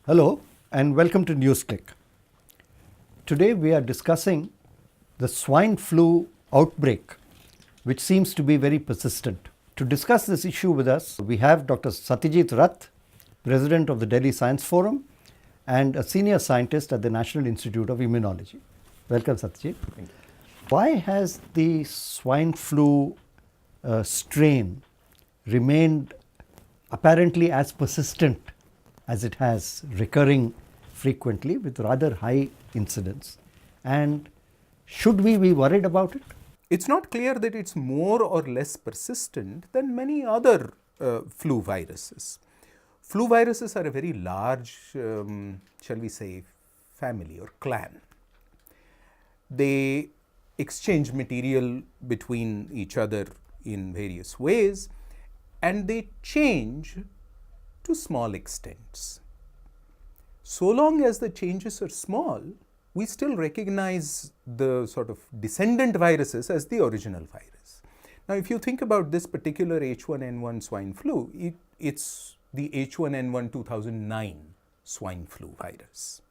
Hello and welcome to NewsClick. Today we are discussing the swine flu outbreak, which seems to be very persistent. To discuss this issue with us, we have Dr. Satyajit Rath, President of the Delhi Science Forum and a senior scientist at the National Institute of Immunology. Welcome, Satyajit. Thank you. Why has the swine flu strain remained apparently as persistent as it has, recurring frequently with rather high incidence? And should we be worried about it? It's not clear that it's more or less persistent than many other flu viruses. Flu viruses are a very large, shall we say, family or clan. They exchange material between each other in various ways, and they change to small extents. So long as the changes are small, we still recognize the sort of descendant viruses as the original virus. Now, if you think about this particular H1N1 swine flu, it's the H1N1 2009 swine flu virus.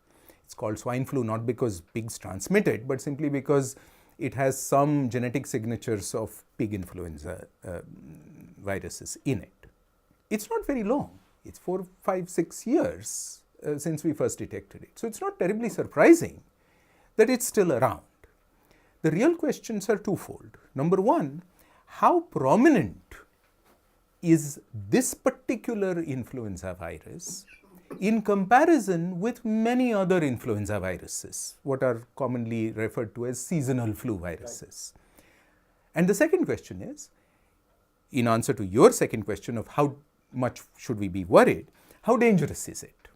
It's called swine flu not because pigs transmit it, but simply because it has some genetic signatures of pig influenza viruses in it. It's not very long. It's 4, 5, 6 years since we first detected it. So it's not terribly surprising that it's still around. The real questions are twofold. Number one, how prominent is this particular influenza virus in comparison with many other influenza viruses, what are commonly referred to as seasonal flu viruses? And the second question is, in answer to your second question of how much should we be worried, how dangerous is it?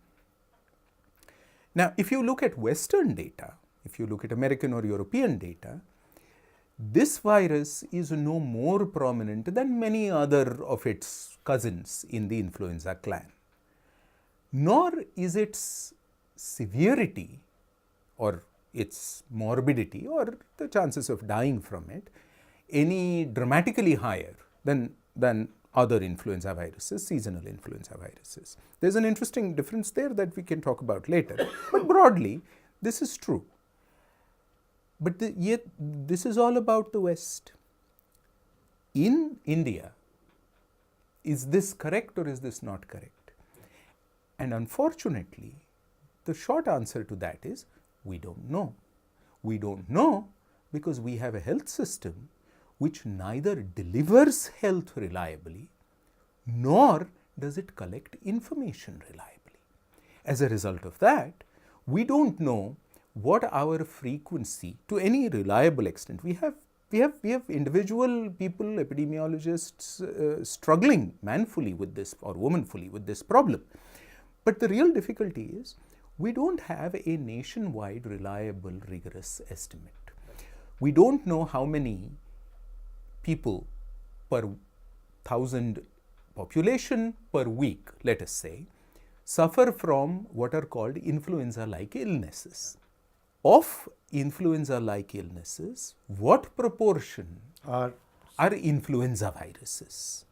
Now, if you look at Western data, if you look at American or European data, this virus is no more prominent than many other of its cousins in the influenza clan. Nor is its severity or its morbidity or the chances of dying from it any dramatically higher than other influenza viruses, seasonal influenza viruses. There's an interesting difference there that we can talk about later. But broadly, this is true. But yet, this is all about the West. In India, is this correct or is this not correct? And unfortunately, the short answer to that is we don't know. We don't know because we have a health system which neither delivers health reliably nor does it collect information reliably. As a result of that, we don't know what our frequency to any reliable extent. We have individual people, epidemiologists struggling manfully with this or womanfully with this problem. But the real difficulty is we don't have a nationwide reliable rigorous estimate. We don't know how many people per 1,000 population per week, let us say, suffer from what are called influenza-like illnesses. Of influenza-like illnesses, what proportion are influenza viruses?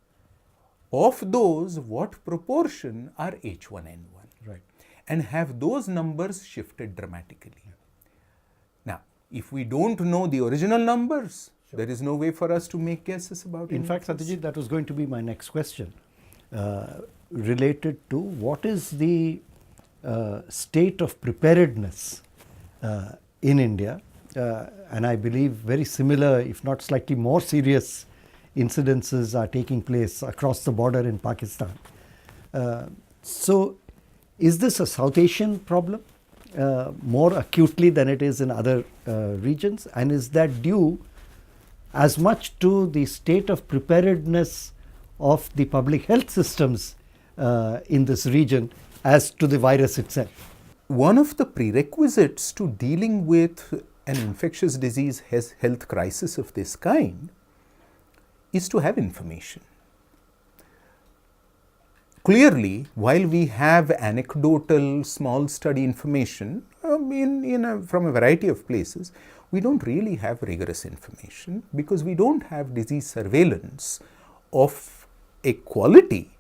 Of those, what proportion are H1N1? Right. And have those numbers shifted dramatically? Now, if we don't know the original numbers, there is no way for us to make guesses about it. In fact, Satyajit, that was going to be my next question, related to what is the state of preparedness in India, and I believe very similar, if not slightly more serious incidences are taking place across the border in Pakistan. So, is this a South Asian problem more acutely than it is in other regions, and is that due as much to the state of preparedness of the public health systems in this region as to the virus itself? One of the prerequisites to dealing with an infectious disease health crisis of this kind is to have information. Clearly, while we have anecdotal small study information from a variety of places, we don't really have rigorous information because we don't have disease surveillance of a quality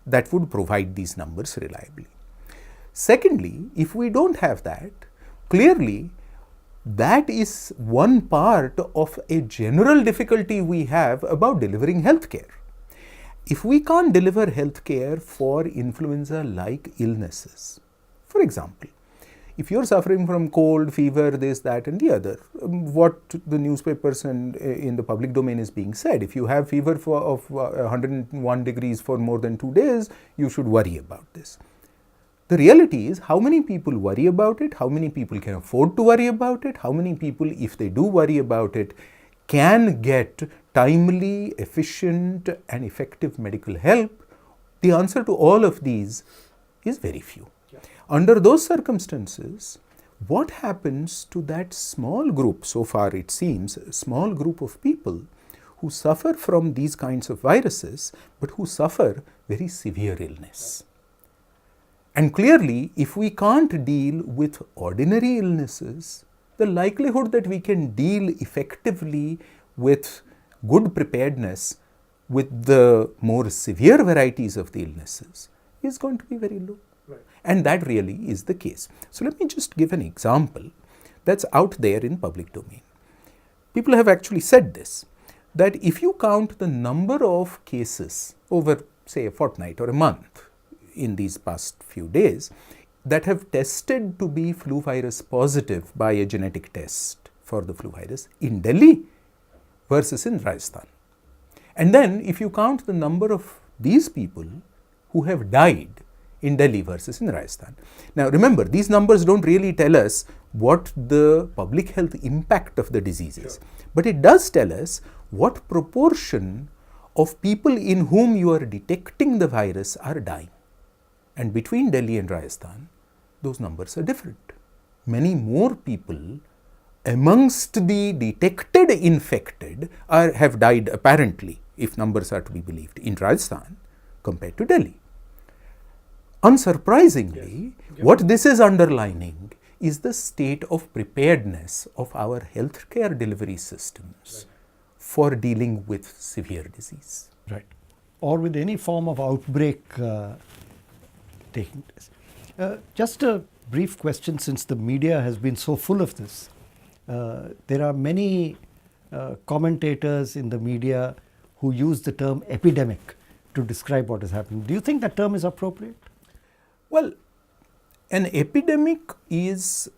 that would provide these numbers reliably. Secondly, if we don't have that, clearly that is one part of a general difficulty we have about delivering healthcare. If we can't deliver healthcare for influenza-like illnesses, for example, if you're suffering from cold, fever, this, that, and the other, what the newspapers and in the public domain is being said, if you have fever of 101 degrees for more than 2 days, you should worry about this. The reality is, how many people worry about it? How many people can afford to worry about it? How many people, if they do worry about it, can get timely, efficient, and effective medical help? The answer to all of these is very few. Under those circumstances, what happens to that small group, so far it seems, a small group of people who suffer from these kinds of viruses, but who suffer very severe illness? And clearly, if we can't deal with ordinary illnesses, the likelihood that we can deal effectively with good preparedness with the more severe varieties of the illnesses is going to be very low. Right. And that really is the case. So let me just give an example that's out there in public domain. People have actually said this, that if you count the number of cases over, say, a fortnight or a month in these past few days that have tested to be flu virus positive by a genetic test for the flu virus in Delhi versus in Rajasthan. And then if you count the number of these people who have died in Delhi versus in Rajasthan. Now remember, these numbers don't really tell us what the public health impact of the disease is, but it does tell us what proportion of people in whom you are detecting the virus are dying. And between Delhi and Rajasthan, those numbers are different. Many more people amongst the detected infected have died apparently, if numbers are to be believed, in Rajasthan compared to Delhi. Unsurprisingly, what this is underlining is the state of preparedness of our healthcare delivery systems for dealing with severe disease. Right. Or with any form of outbreak taking place. Just a brief question, since the media has been so full of this. There are many commentators in the media who use the term epidemic to describe what is happening. Do you think that term is appropriate? Well, an epidemic is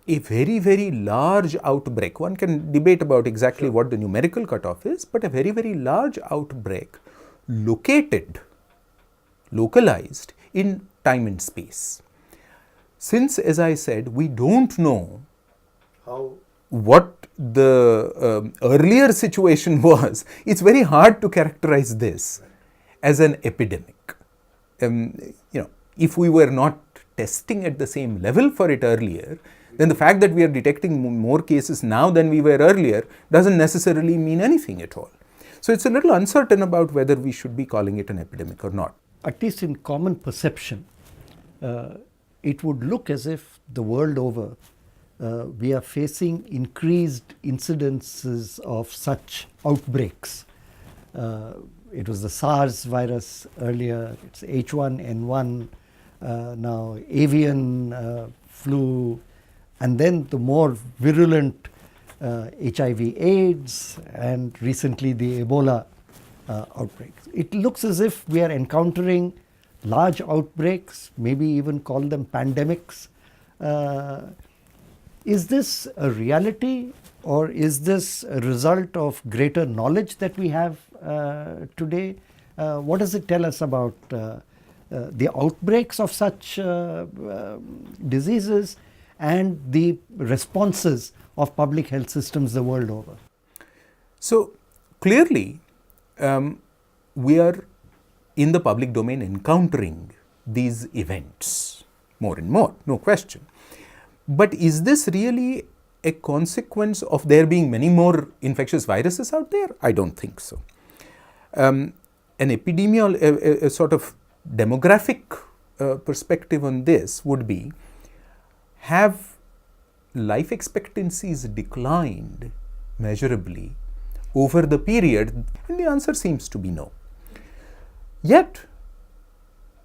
a very, very large outbreak. One can debate about exactly what the numerical cutoff is, but a very, very large outbreak localized in time and space. Since, as I said, we don't know what the earlier situation was, it's very hard to characterize this as an epidemic. If we were not testing at the same level for it earlier, then the fact that we are detecting more cases now than we were earlier doesn't necessarily mean anything at all. So it's a little uncertain about whether we should be calling it an epidemic or not. At least in common perception, it would look as if the world over we are facing increased incidences of such outbreaks. It was the SARS virus earlier, it's H1N1, now avian flu, and then the more virulent HIV/AIDS, and recently the Ebola outbreaks. It looks as if we are encountering large outbreaks, maybe even call them pandemics. Is this a reality, or is this a result of greater knowledge that we have today? What does it tell us about the outbreaks of such diseases and the responses of public health systems the world over? So clearly, we are in the public domain encountering these events more and more, no question. But is this really a consequence of there being many more infectious viruses out there? I don't think so. An epidemiological, a sort of demographic perspective on this would be, have life expectancies declined measurably over the period? And the answer seems to be no. Yet,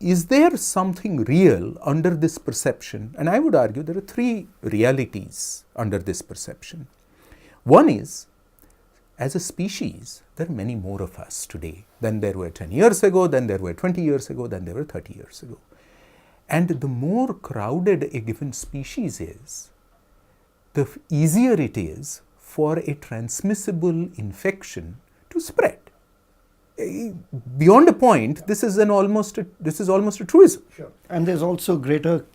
is there something real under this perception? And I would argue there are three realities under this perception. One is, as a species, there are many more of us today than there were 10 years ago, than there were 20 years ago, than there were 30 years ago. And the more crowded a given species is, the easier it is for a transmissible infection to spread. Beyond a point, this is almost a truism. Sure. And there's also greater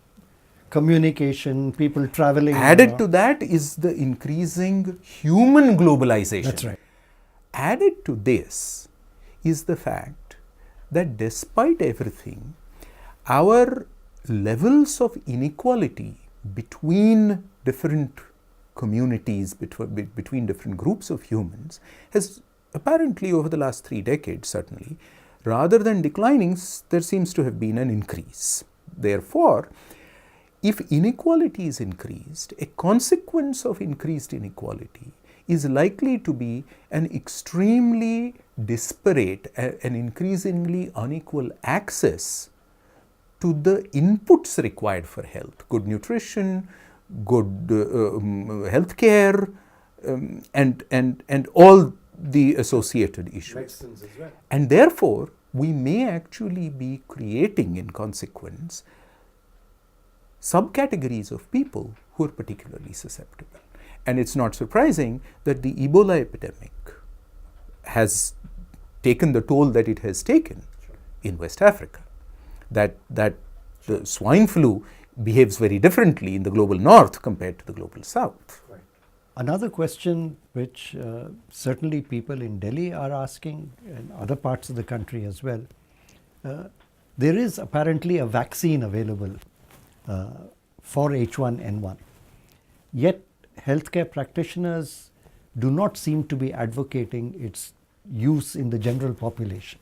communication, people traveling. Added to that is the increasing human globalization. That's right. Added to this is the fact that despite everything, our levels of inequality between different communities, between different groups of humans, has apparently over the last 3 decades certainly, rather than declining, there seems to have been an increase. Therefore, if inequality is increased, a consequence of increased inequality is likely to be an extremely disparate, an increasingly unequal access to the inputs required for health, good nutrition, good health care, and all the associated issues. Medicines as well. And therefore, we may actually be creating, in consequence, subcategories of people who are particularly susceptible. And it's not surprising that the Ebola epidemic has taken the toll that it has taken in West Africa. That the swine flu behaves very differently in the global north compared to the global south. Right. Another question which certainly people in Delhi are asking, and other parts of the country as well, there is apparently a vaccine available for H1N1. Yet healthcare practitioners do not seem to be advocating its use in the general population.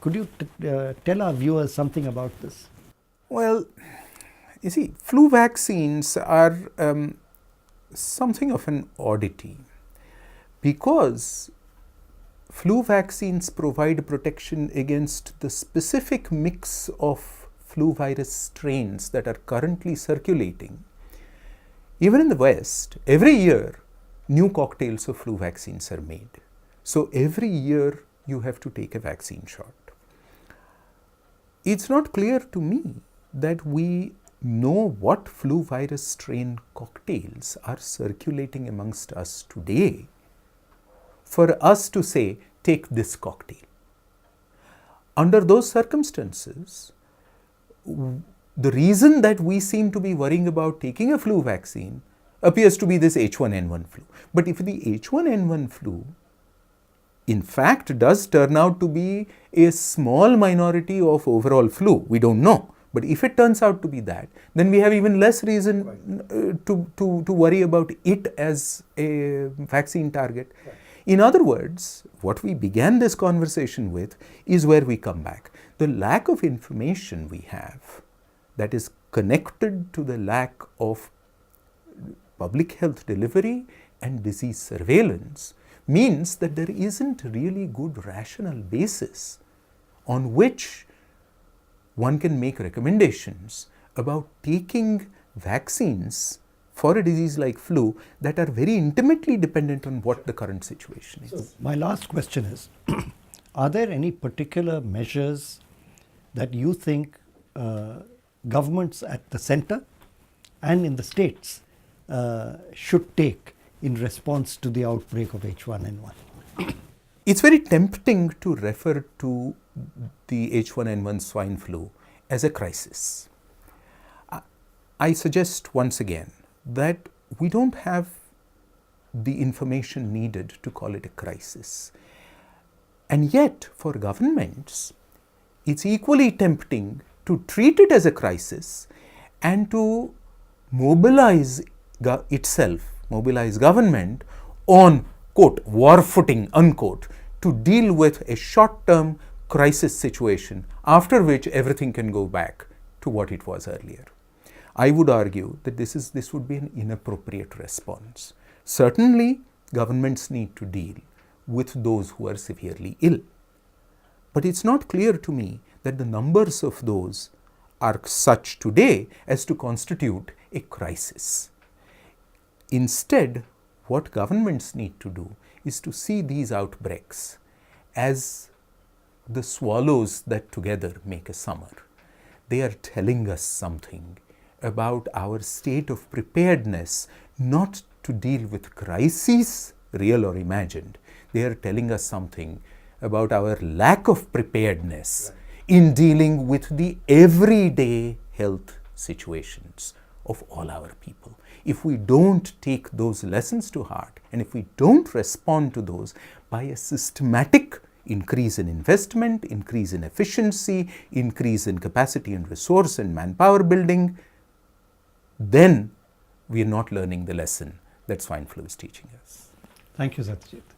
Could you tell our viewers something about this? Well, you see, flu vaccines are something of an oddity because flu vaccines provide protection against the specific mix of flu virus strains that are currently circulating. Even in the West, every year new cocktails of flu vaccines are made. So every year you have to take a vaccine shot. It's not clear to me that we know what flu virus strain cocktails are circulating amongst us today for us to say, take this cocktail. Under those circumstances, the reason that we seem to be worrying about taking a flu vaccine appears to be this H1N1 flu. But if the H1N1 flu in fact does turn out to be a small minority of overall flu, we don't know. But if it turns out to be that, then we have even less reason to worry about it as a vaccine target. Right. In other words, what we began this conversation with is where we come back. The lack of information we have that is connected to the lack of public health delivery and disease surveillance means that there isn't really good rational basis on which one can make recommendations about taking vaccines for a disease like flu that are very intimately dependent on what the current situation is. So my last question is, are there any particular measures that you think governments at the center and in the states should take in response to the outbreak of H1N1? It's very tempting to refer to the H1N1 swine flu as a crisis. I suggest once again that we don't have the information needed to call it a crisis. And yet, for governments, it's equally tempting to treat it as a crisis and to mobilize government on, quote, war footing, unquote, to deal with a short-term crisis situation, after which everything can go back to what it was earlier. I would argue that this would be an inappropriate response. Certainly, governments need to deal with those who are severely ill. But it's not clear to me that the numbers of those are such today as to constitute a crisis. Instead, what governments need to do is to see these outbreaks as the swallows that together make a summer. They are telling us something about our state of preparedness, not to deal with crises, real or imagined. They are telling us something about our lack of preparedness in dealing with the everyday health situations of all our people. If we don't take those lessons to heart, and if we don't respond to those by a systematic increase in investment, increase in efficiency, increase in capacity and resource and manpower building, then we are not learning the lesson that swine flu is teaching us. Thank you, Satyajit.